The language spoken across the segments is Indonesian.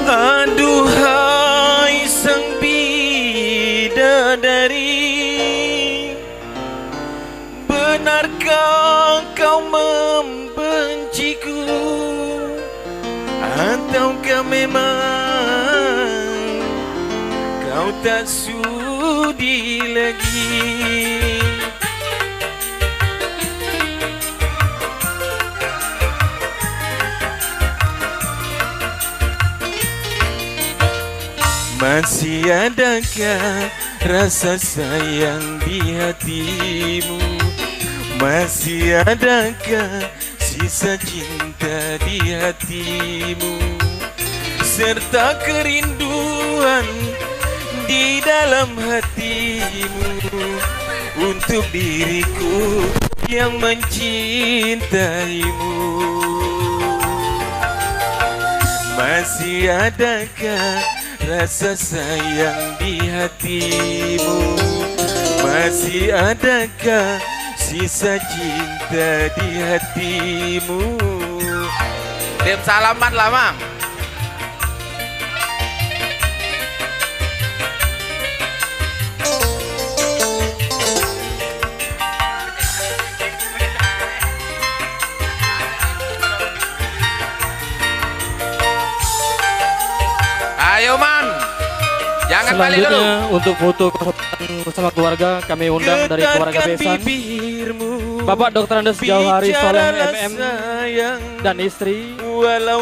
Aduhai sang bidadari, benarkah kau membenciku, ataukah memang kau tak sudi lagi? Masih adakah rasa sayang di hatimu? Masih adakah sisa cinta di hatimu? Serta kerinduan di dalam hatimu untuk diriku yang mencintaimu. Masih adakah rasa sayang di hatimu? Masih adakah sisa cinta di hatimu? Dem salaman lah, Mang. Ayo, Man. Jangan balik dulu. Selanjutnya untuk foto bersama keluarga kami undang dari keluarga Besan, Bapak Dr. Andes Jauhari Soleh MM dan istri,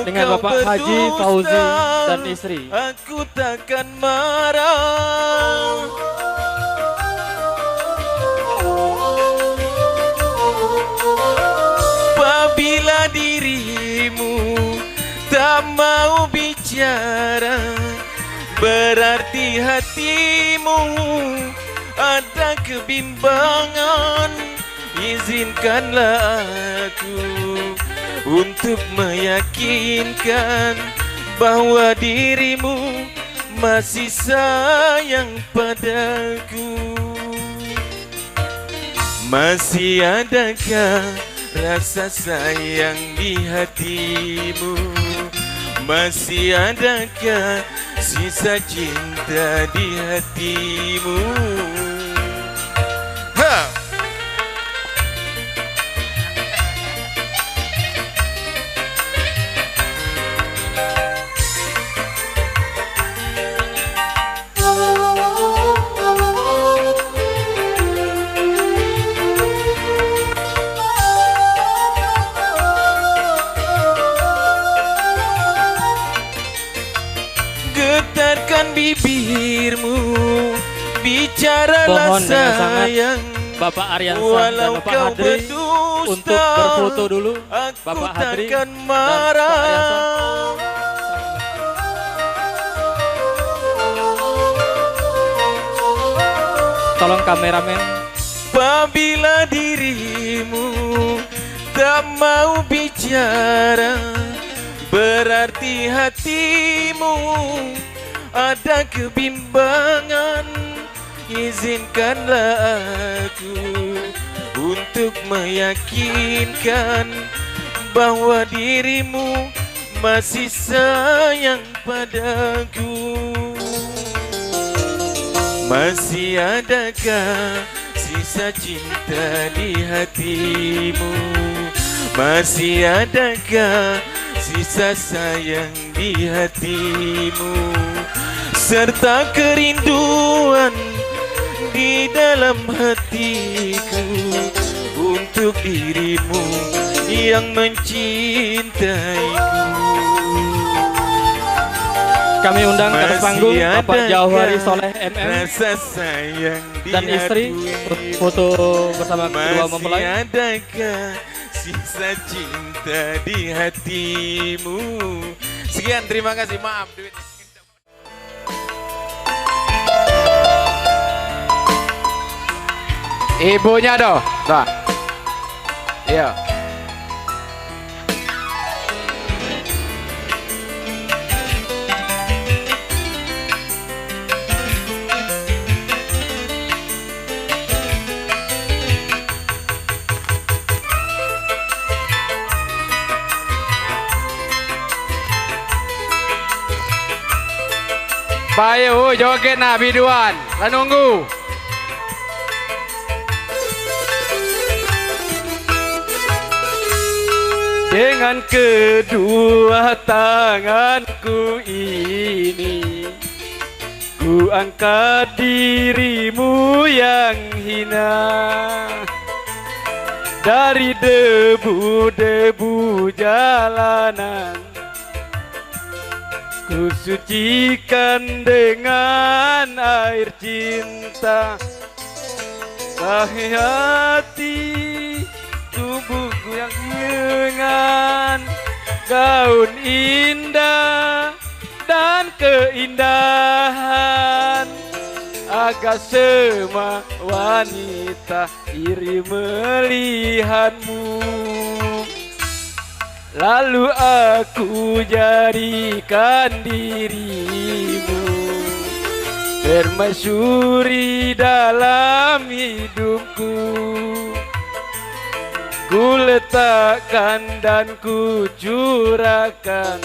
dengan Bapak Haji Fauzi dan istri. Aku takkan marah apabila dirimu tak mau bicara, berarti hatimu ada kebimbangan. Izinkanlah aku untuk meyakinkan bahwa dirimu masih sayang padaku. Masih adakah rasa sayang di hatimu? Masih adakah sisa cinta di hatimu? Getarkan bibirmu, bicaralah Mohon dengan sangat sayang. Bapak Aryansan dan Bapak Hadri untuk berfoto dulu. Bapak Hadri dan Bapak Aryansan. Tolong kameramen. Apabila dirimu tak mau bicara, berarti hatimu ada kebimbangan. Izinkanlah aku untuk meyakinkan bahwa dirimu masih sayang padaku. Masih adakah sisa cinta di hatimu? Masih adakah sisa sayang di hatimu? Serta kerinduan di dalam hatiku untuk dirimu yang mencintaiku. Kami undang ke atas panggung Bapak Jauhari Soleh MM dan istri foto bersama kedua mempelai. Masih adakah sisa cinta di hatimu? Sekian, terima kasih. Maaf. Ibunya doh. Tuh. Iya. Bayu joget nah biduan. Lah nunggu. Dengan kedua tanganku ini ku angkat dirimu yang hina dari debu-debu jalanan. Ku sucikan dengan air cinta hati tubuhku yang dengan gaun indah dan keindahan agak semua wanita iri melihatmu. Lalu aku jadikan dirimu permaisuri dalam hidupku. Ku letakkan dan ku curahkan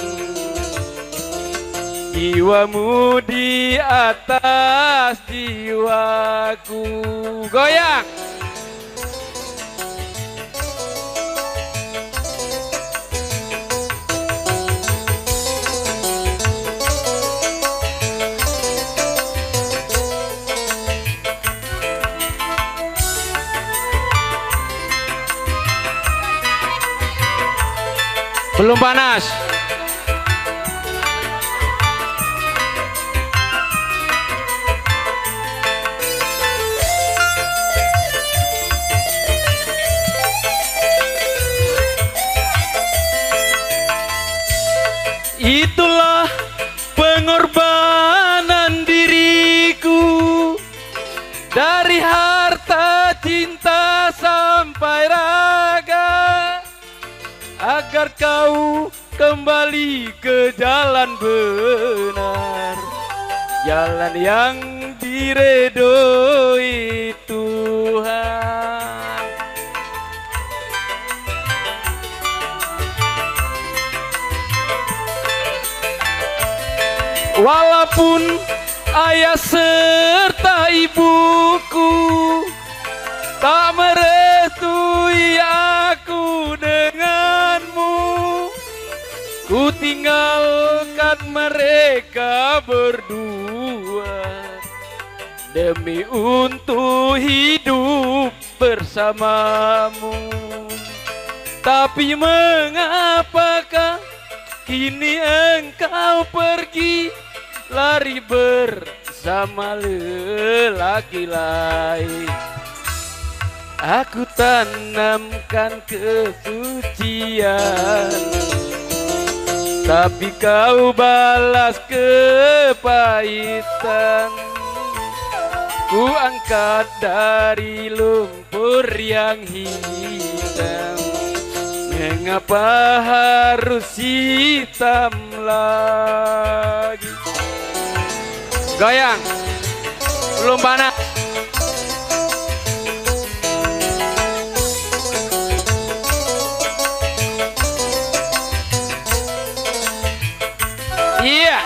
jiwamu di atas jiwaku. Goyang. Belum panas. Itulah pengorbanan diriku dari harta, cinta sampai raga agar kau kembali ke jalan benar, jalan yang diredoi Tuhan. Walaupun ayah serta ibuku tak merestui aku denganmu, ku tinggalkan mereka berdua demi untuk hidup bersamamu. Tapi mengapakah kini engkau pergi lari bersama lelaki lain? Aku tanamkan kesucian, tapi kau balas kepahitan. Ku angkat dari lumpur yang hitam, mengapa harus hitam lagi? Goyang. Belum panas. Iya.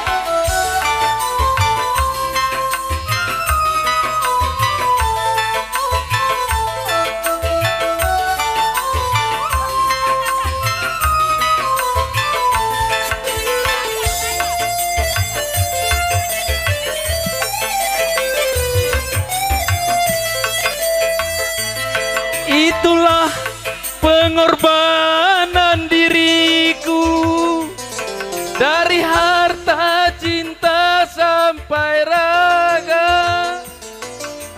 Itulah pengorbanan diriku dari harta, cinta sampai raga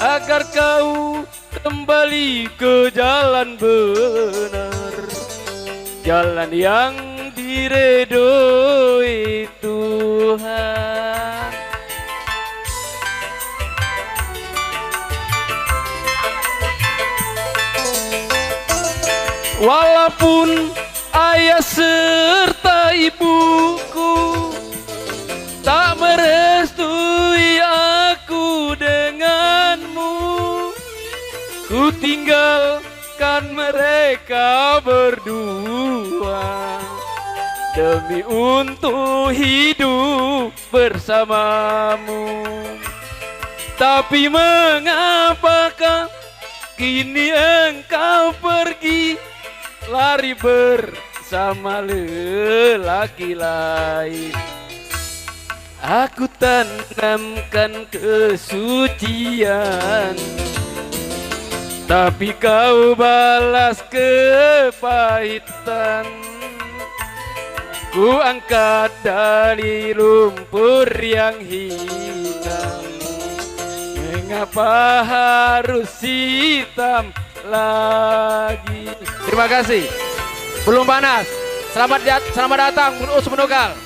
agar kau kembali ke jalan benar, jalan yang diredoi Tuhan. Walaupun ayah serta ibuku tak merestui aku denganmu, ku tinggalkan mereka berdua demi untuk hidup bersamamu. Tapi mengapakah kini engkau pergi, lari bersama lelaki lain? Aku tanamkan kesucian, tapi kau balas kepahitan. Ku angkat dari lumpur yang hitam, mengapa harus hitam lagi? Terima kasih. Belum panas. Selamat datang Us Menunggal.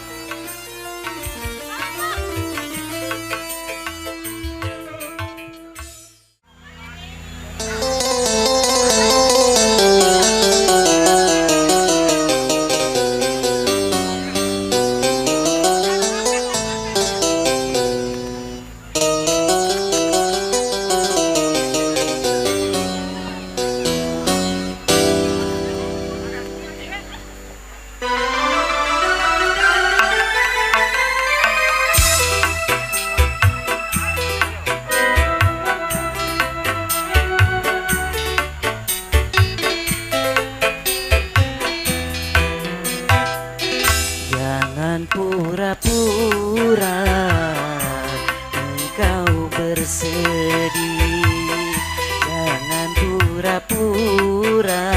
Pura-pura engkau bersedih, jangan pura-pura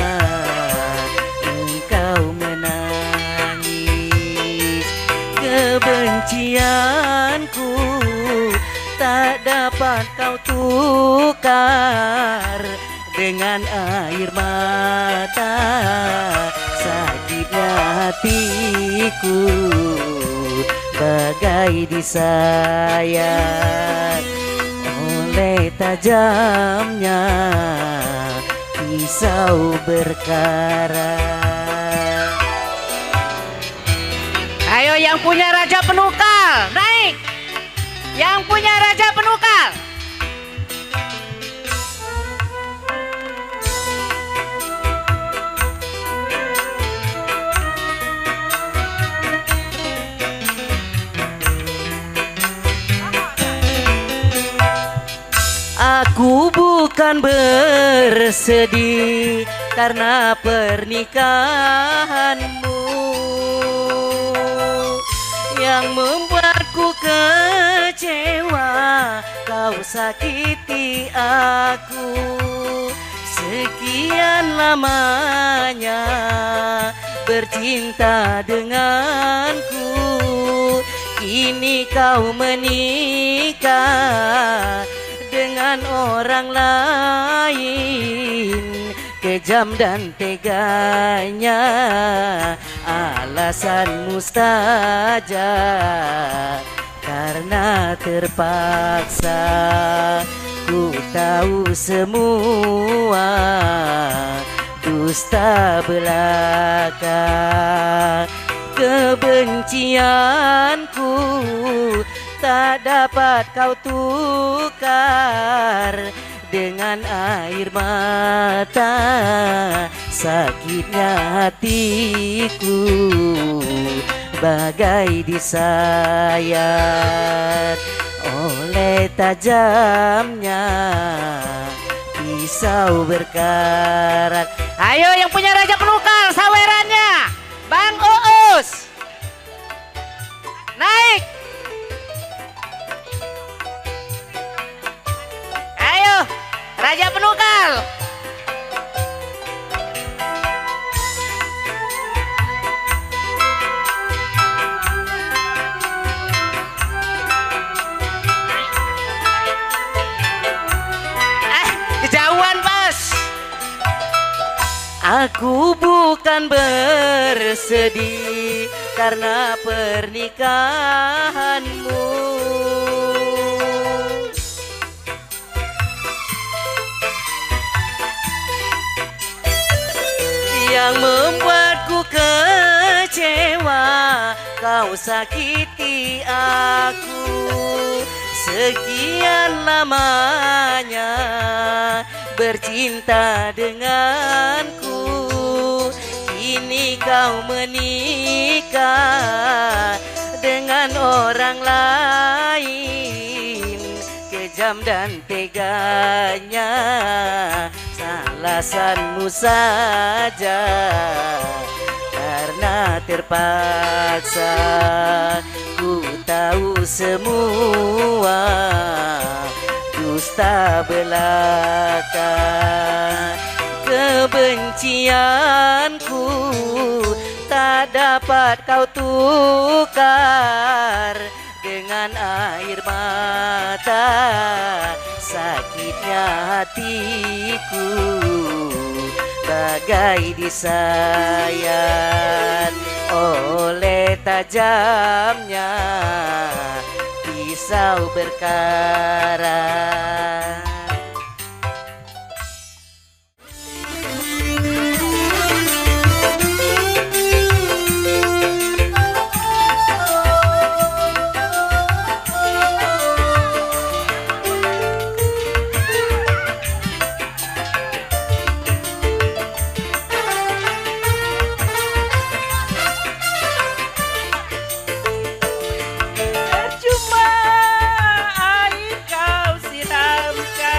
engkau menangis. Kebencianku tak dapat kau tukar dengan air mata. Sakitnya hatiku bagai disayat oleh tajamnya pisau berkarat. Ayo yang punya raja penukal, naik. Yang punya raja penukal. Aku bukan bersedih karena pernikahanmu yang membuatku kecewa. Kau sakiti aku sekian lamanya bercinta denganku. Kini kau menikah dengan orang lain, kejam dan teganya alasanmu saja karena terpaksa. Ku tahu semua dusta belaka, kebencianku tak dapat kau tukar dengan air mata. Sakitnya hatiku bagai disayat oleh tajamnya pisau berkarat. Ayo yang punya raja penukal, sawerannya Bang Uus, naik. Ayo raja penukal. Kejauhan bos. Aku bukan bersedih karena pernikahanmu yang membuatku kecewa. Kau sakiti aku sekian lamanya bercinta denganku. Kini kau menikah dengan dengan orang lain, kejam dan teganya alasanmu saja, karena terpaksa ku tahu semua dusta belaka. Kebencianku tak dapat kau tukar dengan air mata. Sakitnya hatiku bagai disayat oleh tajamnya pisau berkarat. Percuma air kau siramkan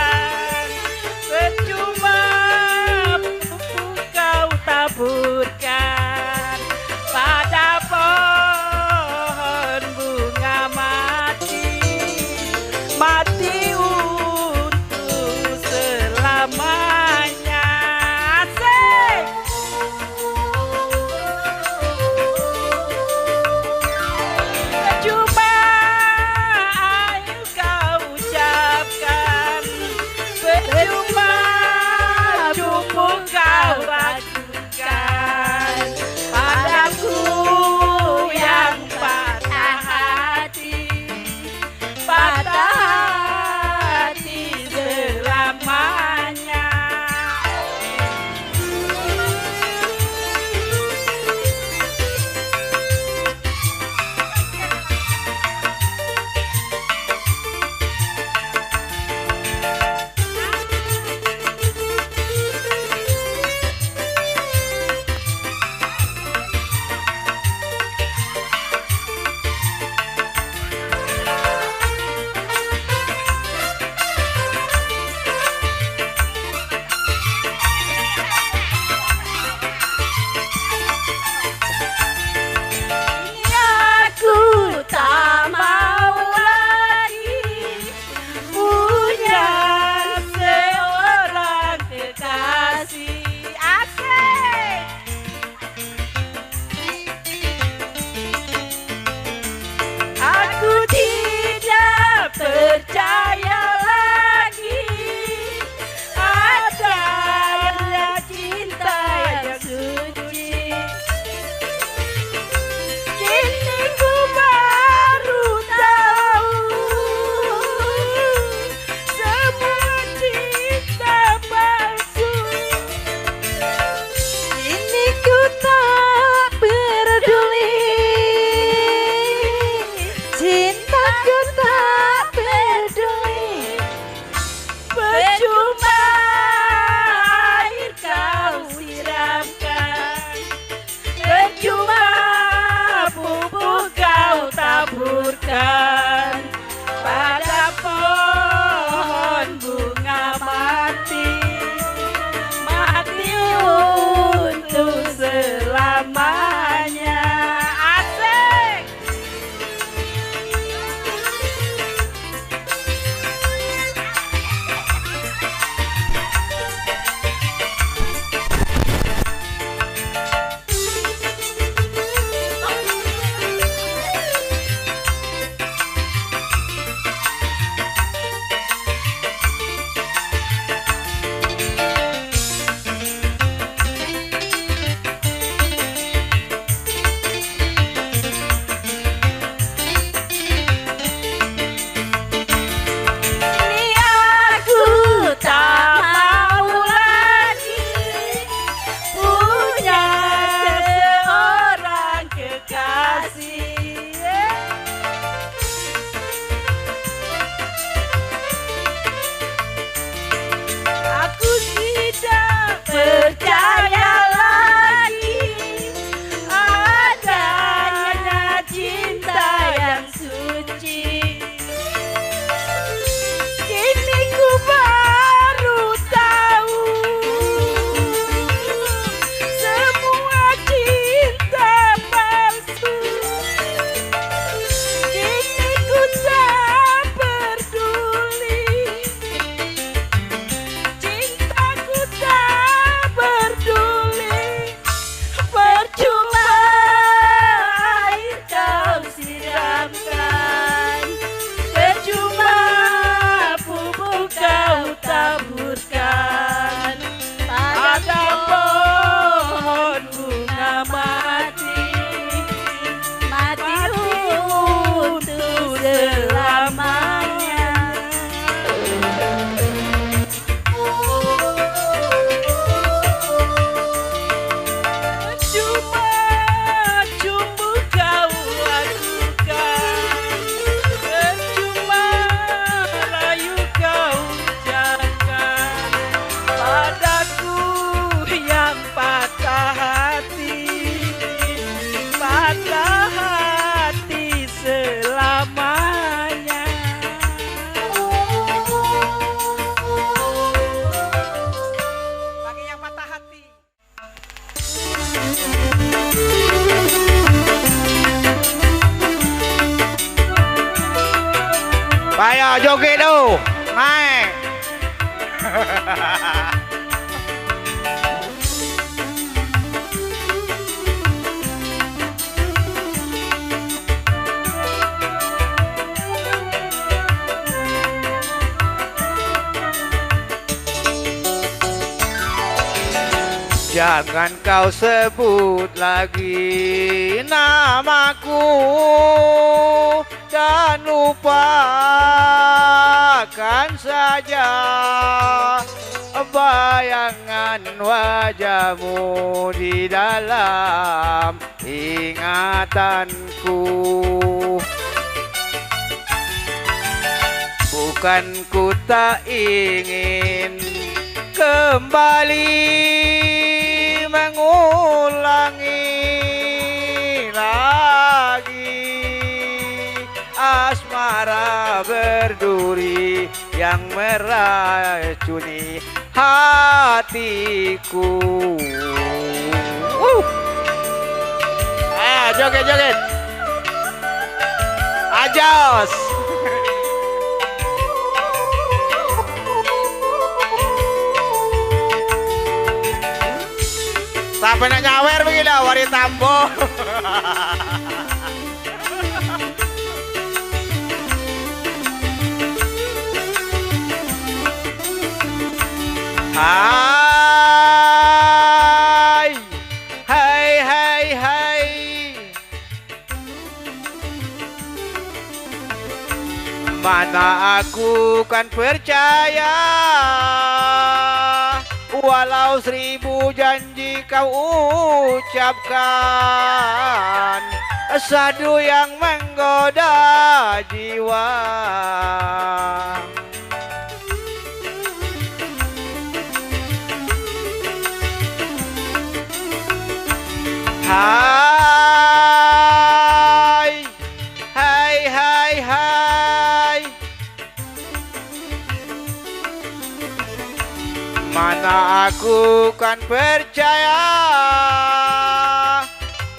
Ayo joget tuh, naik. Jangan kau sebut lagi namaku dan lupakan saja bayangan wajahmu di dalam ingatanku. Bukan ku tak ingin kembali mengulangi lagi asmara berduri yang meracuni hatiku. Ayo joget-joget. Ajos. Sampai nak nyawer begini wari tambo. Hai, hai, hai, hai. Mana aku kan percaya, walau 1000 janji kau ucapkan, sadu yang menggoda jiwa. Hai, hai, hai, hai. Mana aku kan percaya,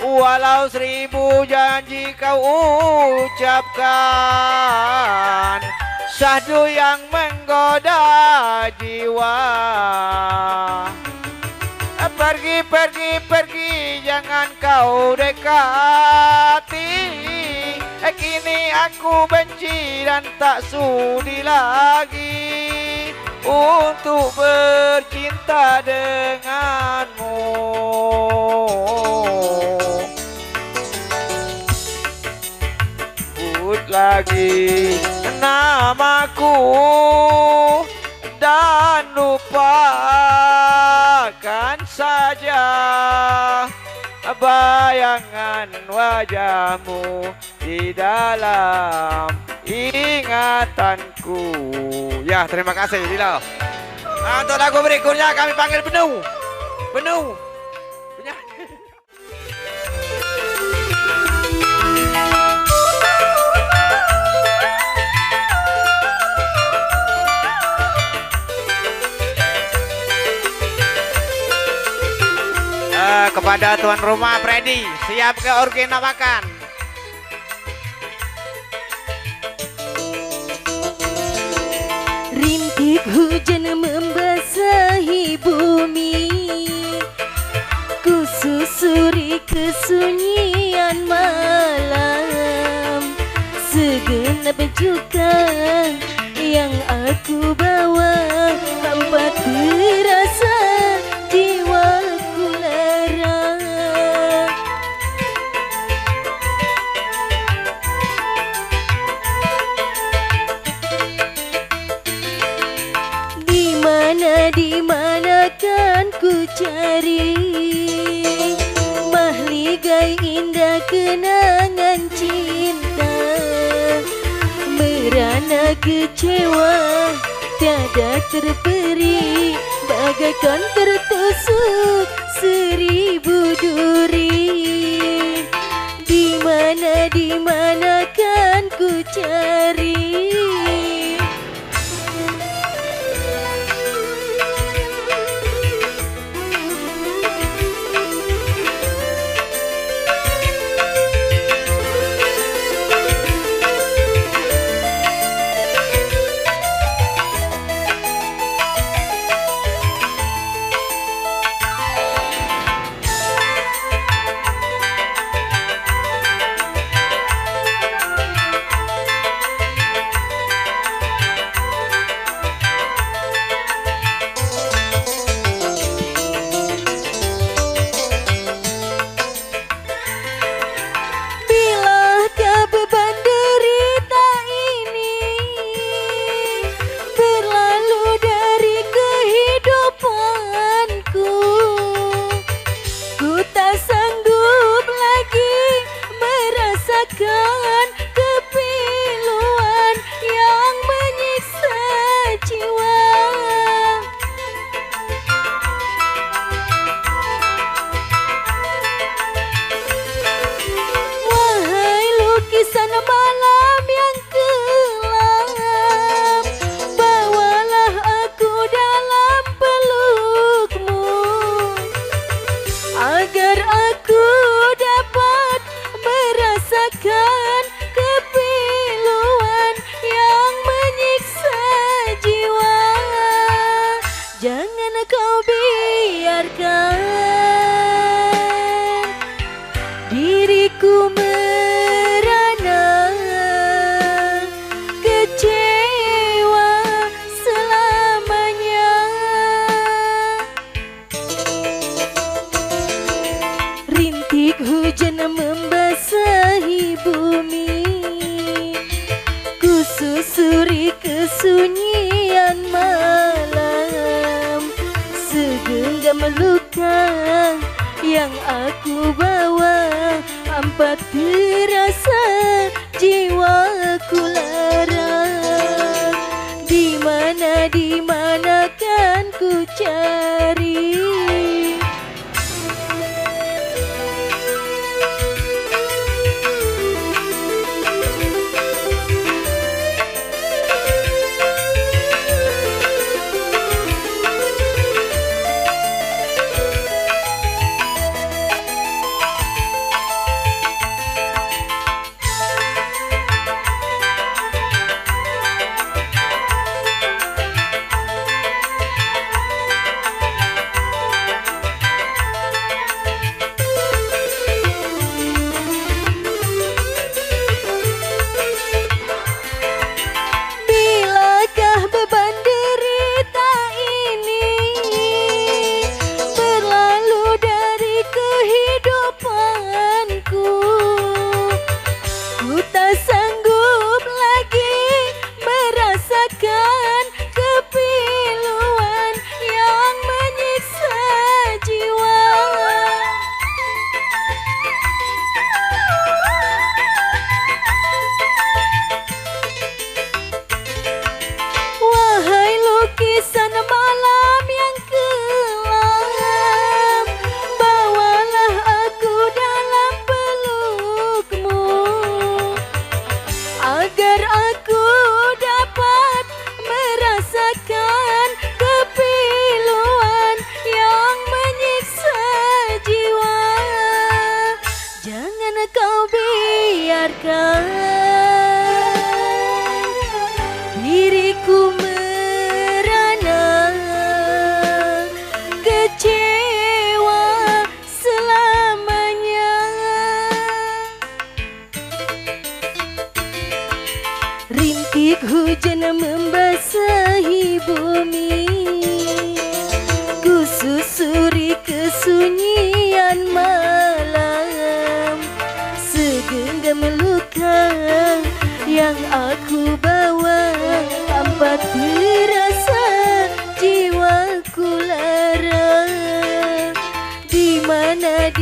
walau 1000 janji kau ucapkan, syahdu yang menggoda jiwa. Pergi, pergi, pergi, jangan kau dekati. Kini aku benci dan tak sudi lagi untuk bercinta denganmu. Sebut lagi namaku dan lupakan saja bayangan wajahmu di dalam ingatanku. Ya, terima kasih Dilo. Untuk lagu berikutnya kami panggil Benu. Benu. Kepada tuan rumah Freddy, siap ke orgena makan. Rintik hujan membasahi bumi, ku susuri kesunyian malam. Segenap juga yang aku bawa, hampa terasa jiwaku lara. Di mana kan ku cari mahligai indah kenangan cinta. Merana kecewa tiada terperi, bagaikan tertusuk 1000 duri. Di mana kan ku cari tak sanggup lagi merasakan kepiluan yang menyiksa jiwa. Wahai lukisan malam yang kelam, bawalah aku dalam pelukmu agar aku dapat merasakan kepiluan yang menyiksa jiwa. Jangan kau biarkan diriku merana kecewa selamanya. Rintik hujan membasahi bumi, ku susuri kesunyian malam. Segenggam luka yang aku bawa, hampa terasa jiwaku lara. Di mana kan ku cari kepiluan yang menyiksa jiwa. Wahai lukisan malam yang kelam, bawalah aku dalam pelukmu agar aku dapat merasakan kepiluan yang menyiksa jiwa. Jangan kau biarkan diriku merana kecewa selamanya. Rintik hujan membasahi bumi, ku susuri kesunyian malam. Segenggam luka yang aku bawa, hampa terasa jiwaku lara. Di mana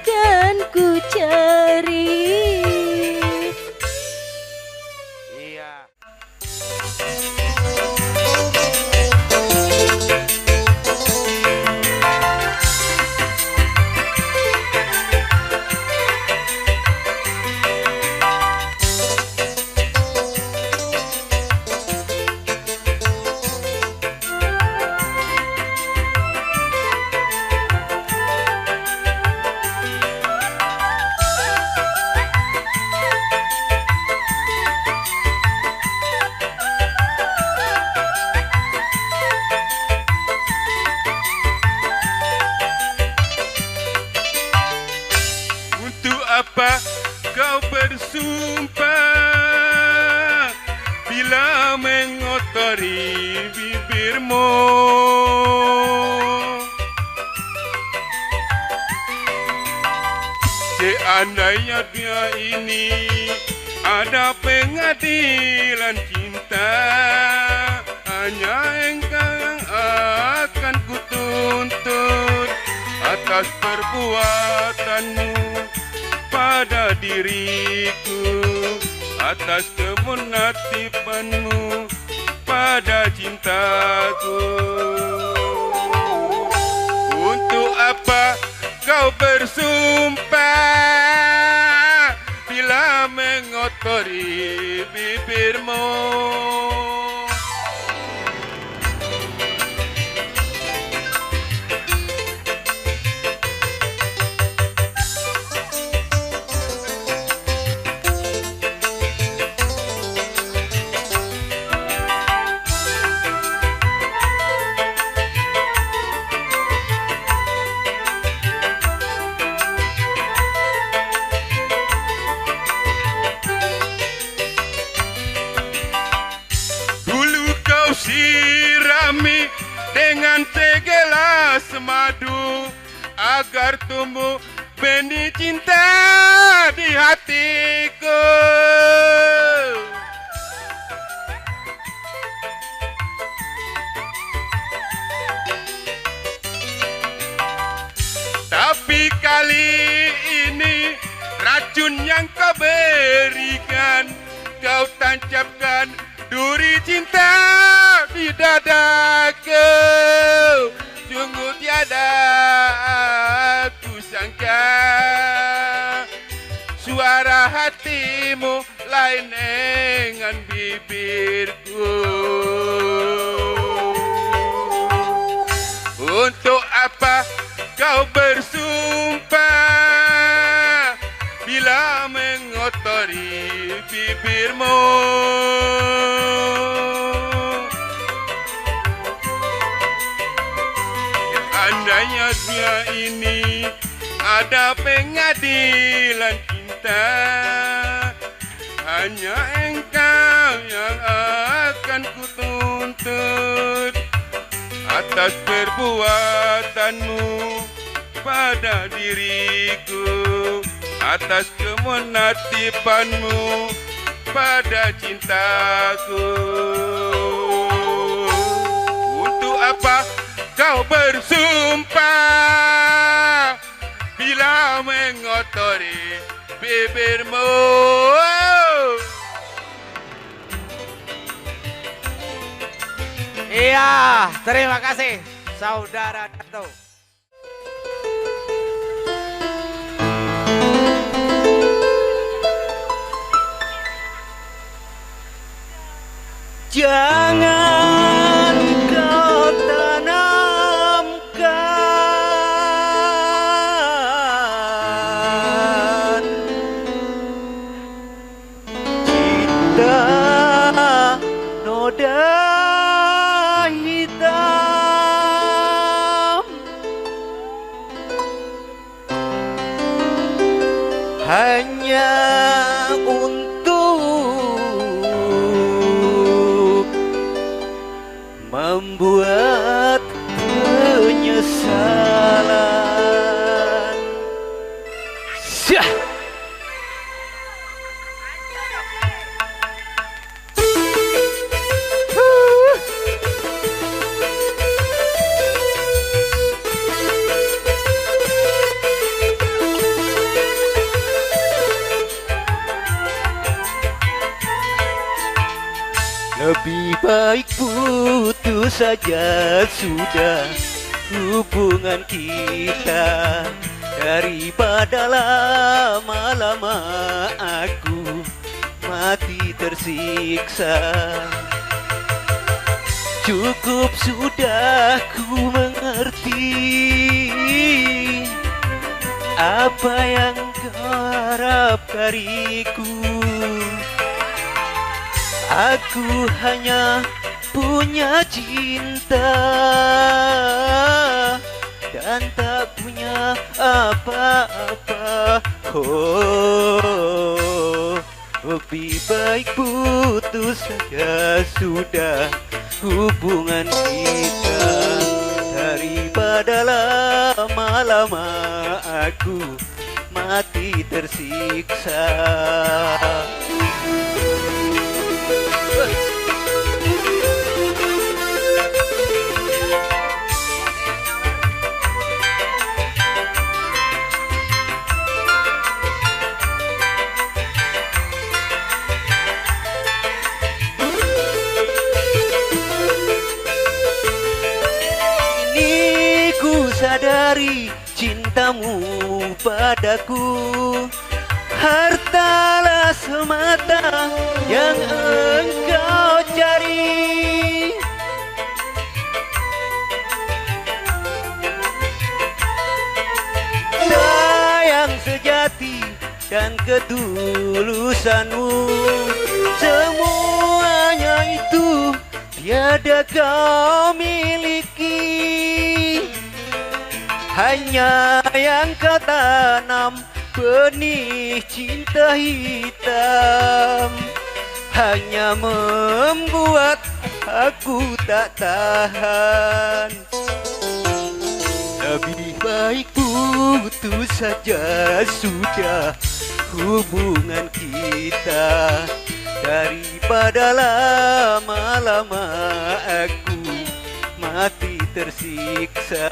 kan ku cari. Iya. Apa kau bersumpah bila mengotori bibirmu? Seandainya dia ini ada pengadilan cinta, hanya engkau yang akan kutuntut. atas perbuatanmu pada diriku, atas kemunatipanmu pada cintaku. Untuk apa kau bersumpah bila mengotori bibirmu? Sirami dengan segelas madu agar tumbuh benih cinta di hatiku. Tapi kali ini racun yang kau berikan, kau tancapkan duri cinta di dadaku. Sungguh tiada aku sangka suara hatimu lain dengan bibirku. Untuk apa kau bersumpah bila mengotori bibirmu? Seandainya dunia ini ada pengadilan cinta, hanya engkau yang akan kutuntut atas perbuatanmu pada diriku, atas kemunatipanmu pada cintaku. Untuk apa kau bersumpah bila mengotori bibirmu? Iya, terima kasih Saudara Dato. Jangan kau tanamkan cinta noda hitam hanya membuat penyesalan. Syah. Lebih baik putus saja sudah hubungan kita, daripada lama-lama aku mati tersiksa. Cukup sudah ku mengerti apa yang kau harap dariku. Aku hanya punya cinta dan tak punya apa-apa. Oh, lebih baik putus saja sudah hubungan kita, daripada lama-lama aku mati tersiksa. cintamu padaku. Hartalah semata yang engkau cari. Sayang sejati dan ketulusanmu, semuanya itu tiada kau miliki. Hanya yang kau tanam benih cinta hitam, hanya membuat aku tak tahan. Lebih baik putus saja sudah hubungan kita, daripada lama-lama aku mati tersiksa.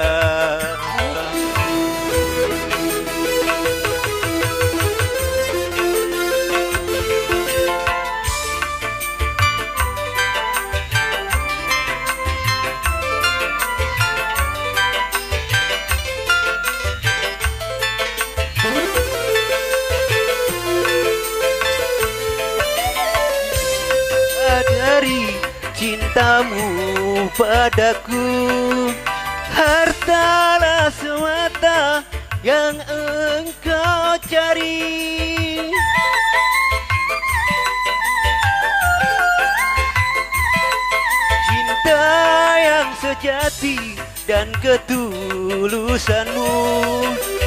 Dari cintamu padaku, hartalah semata yang engkau cari. Cinta yang sejati dan ketulusanmu,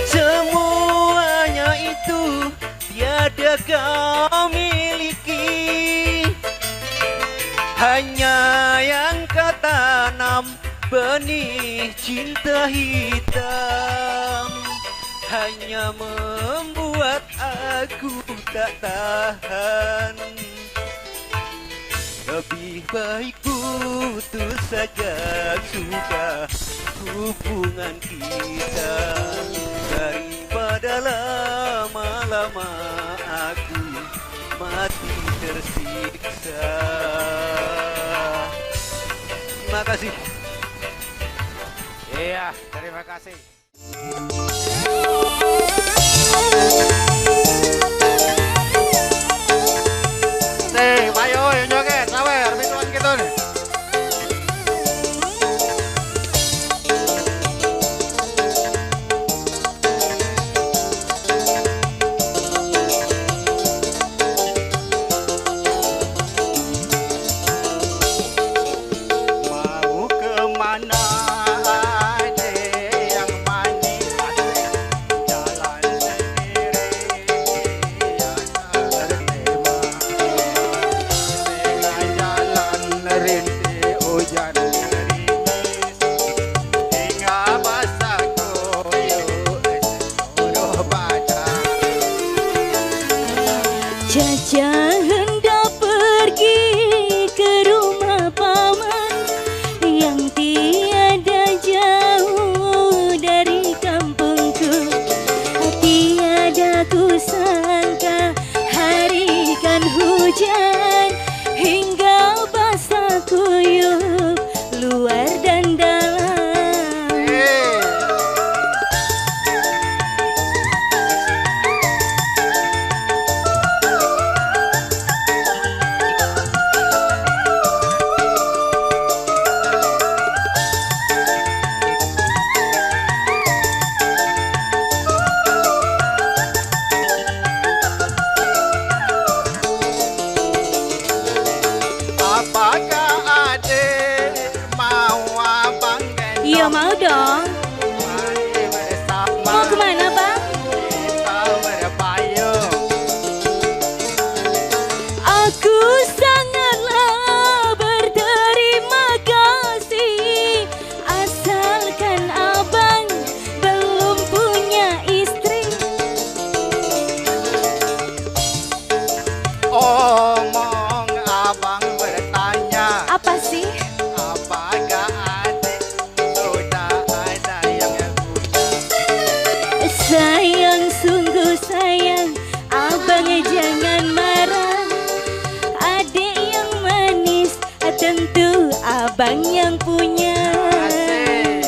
semuanya itu tiada kau miliki. Hanya yang kau tanam benih cinta hitam, hanya membuat aku tak tahan. Lebih baik putus saja sudah hubungan kita, daripada lama-lama aku mati tersiksa. Terima kasih. Iya, terima kasih. Nih, mayo yang joget, sawer, minuman gitu nih. Caca hendak pergi ke rumah paman yang tiada jauh dari kampungku. Tiada ku sangka hari kan hujan hingga basah kuyup luar dan dalam. Iya mau dong. Mau kemana bang? Aku sangatlah berterima kasih, asalkan abang belum punya istri. Omong abang bertanya, Apa sih? apakah adik sudah ada yang punya? Sayang, sungguh sayang, abang jangan marah. Adik yang manis, tentu abang yang punya. Asik.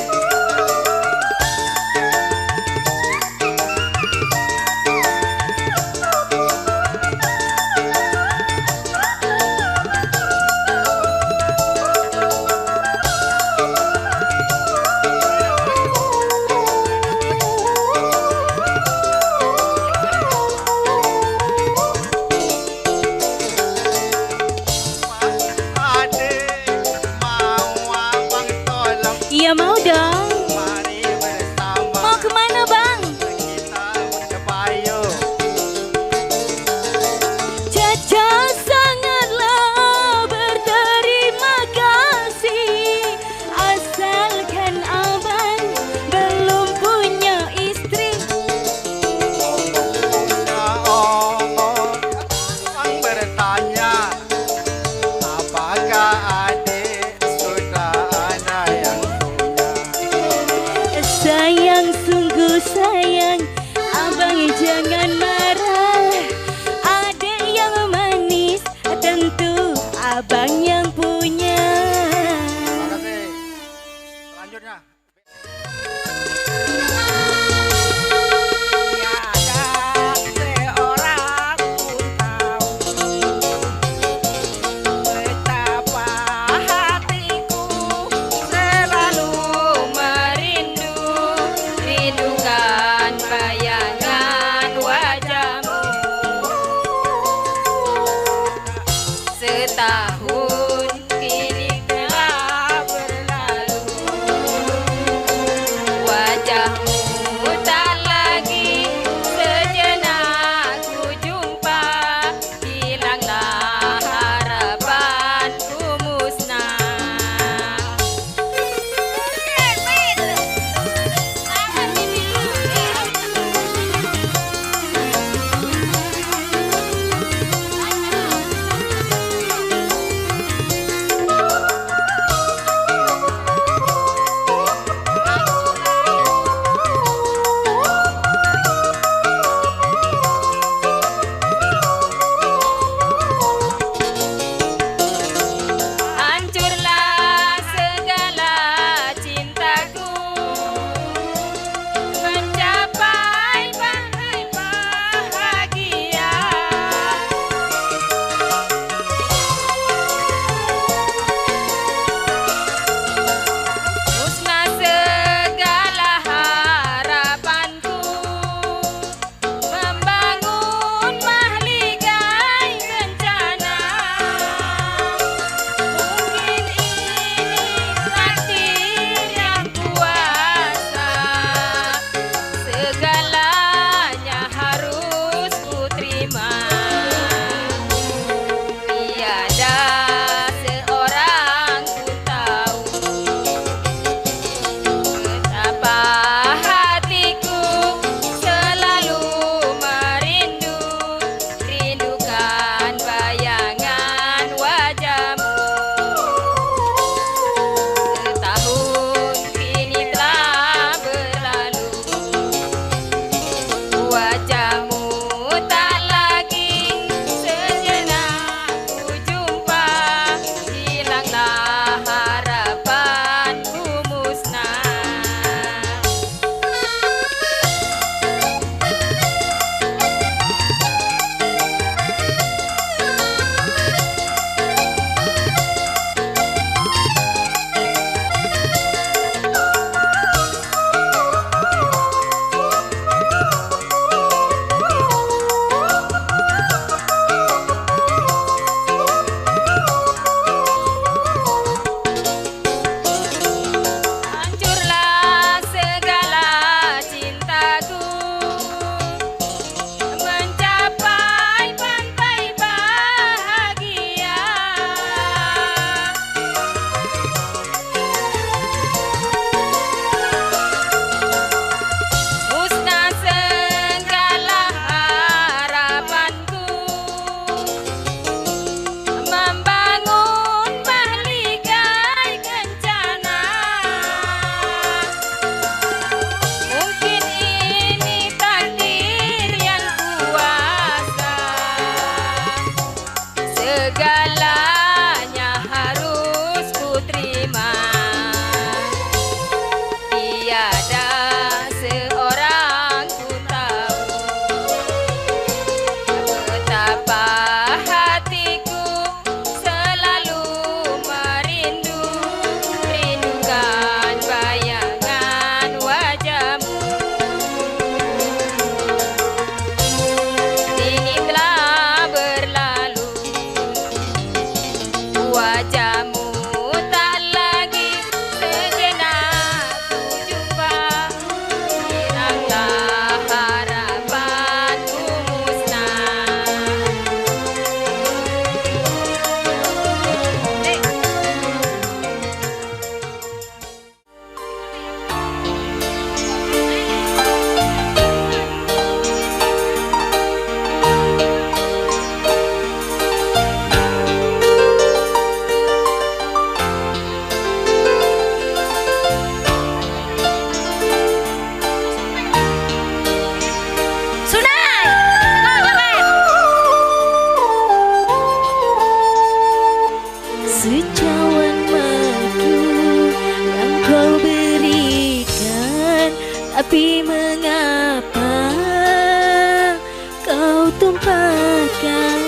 tumpahkan.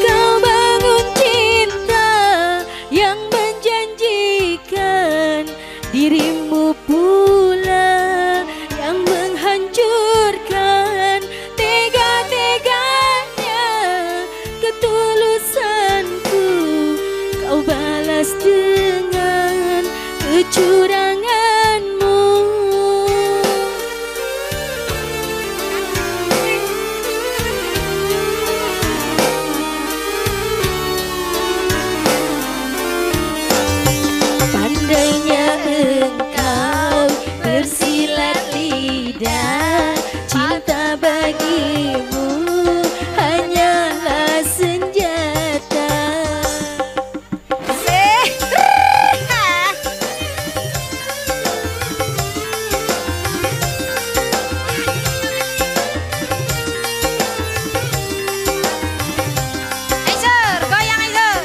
Kau bangun cinta yang menjanjikan, dirimu pula yang menghancurkan. Tega-teganya ketulusanku kau balas dengan kecuranganmu. Pandainya engkau bersilat lidah, cinta bagimu hanyalah senjata. Aisyur, goyang Aisyur.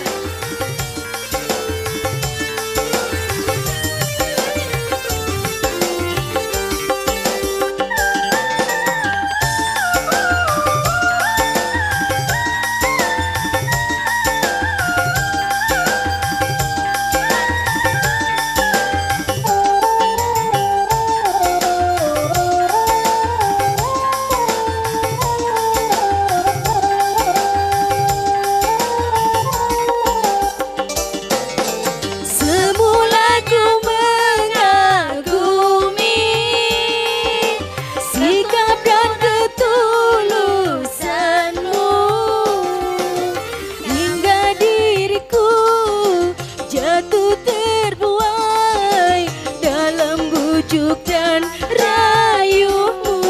Semula ku mengagumi sikap dan ketulusanmu, hingga diriku jatuh terbuai dalam bujuk dan rayumu.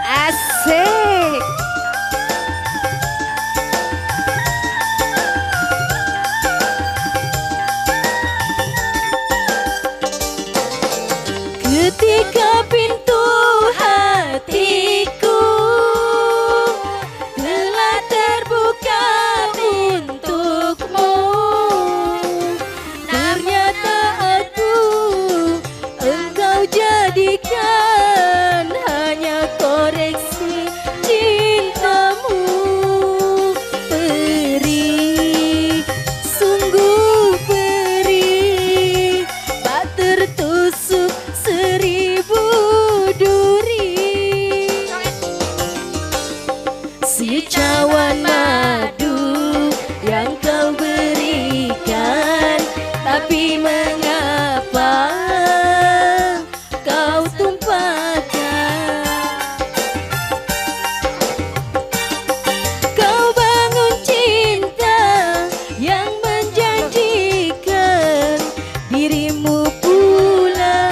Asik. Ketika pintu hatiku telah terbuka untukmu, ternyata engkau jadikan hanya koreksi cintamu. Perih, sungguh perih, bak tertusuk 1000 duri. Si cawan madu yang kau berikan, tapi mengapa kau tumpahkan? Kau bangun cinta yang menjanjikan, dirimu pula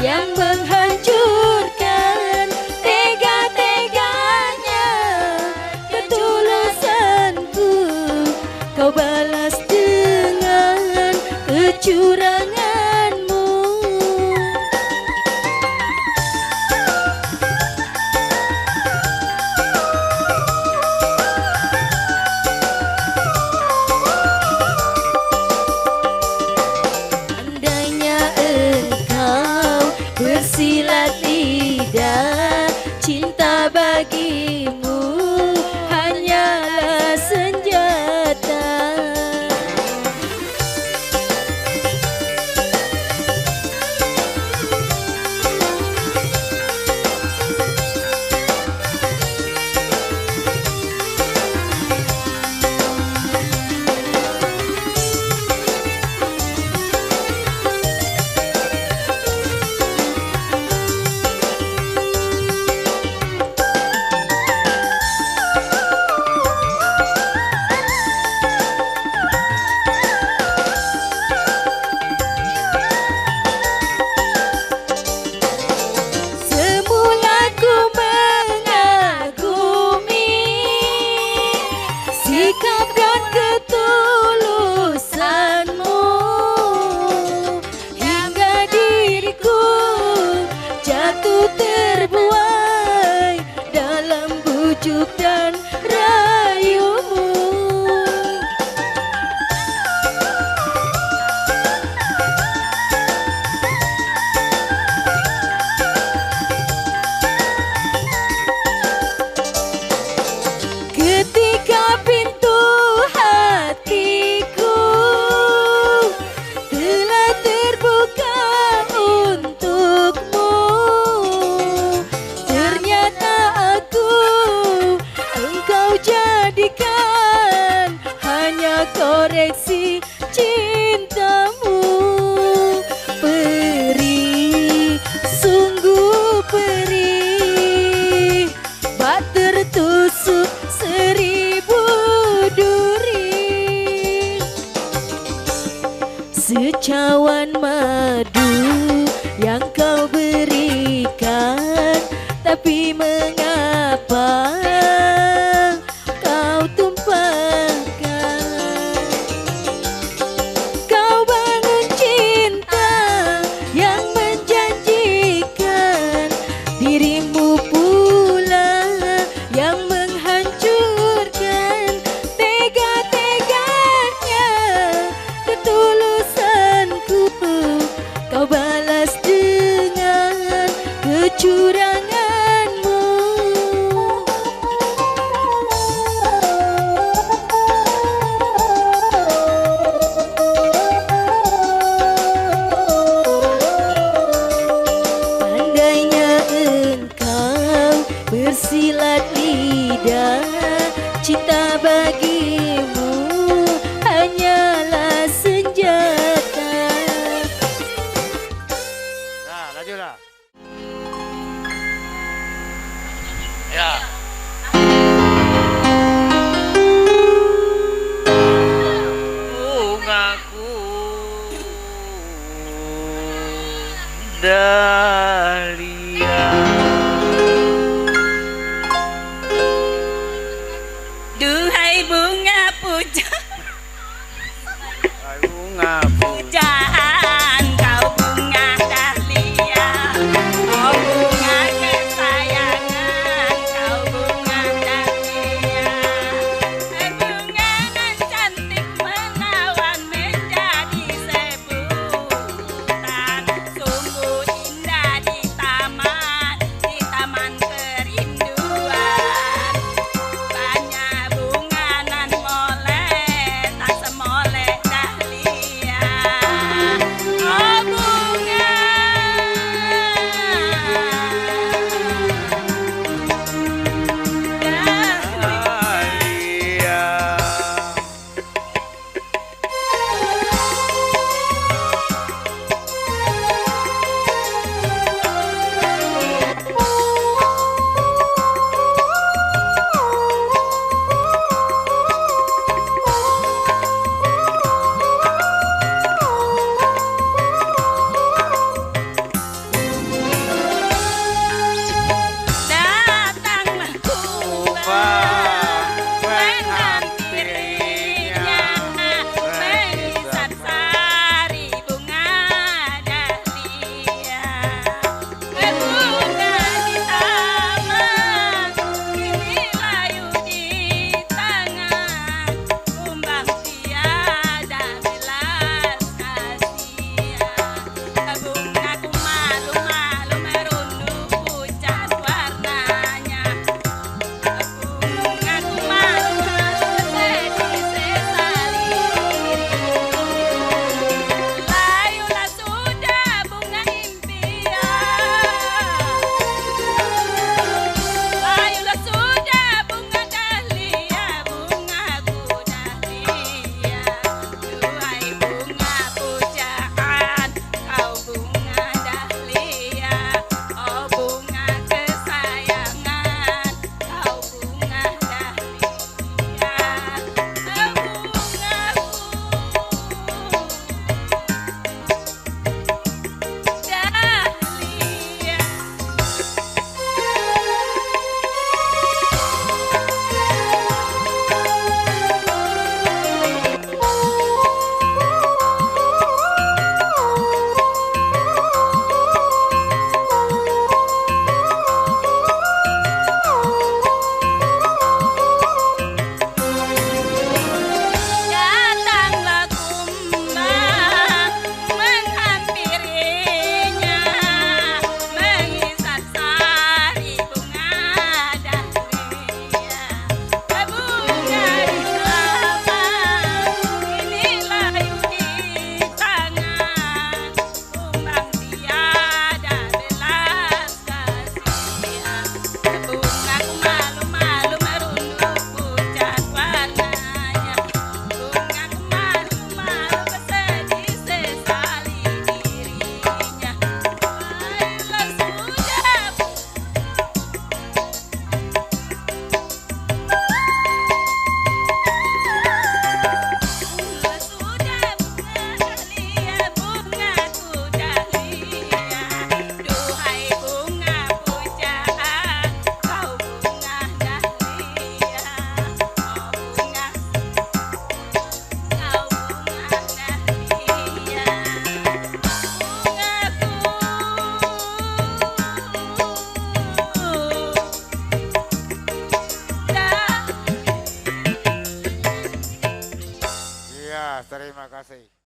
yang menghancurkan. Tega-teganya ketulusanku kau balas dengan kecuranganmu. Andainya engkau bersilat lidah, cinta bagimu hanyalah senjata. Semula ku mengagumi sikap dan ketulusanmu, hingga diriku jatuh terbuai dalam bujuk dan rayumu. kecuranganmu. Pandainya engkau bersilat lidah, cinta bagimu hanyalah senjata. Nah, lanjutlah. Ya.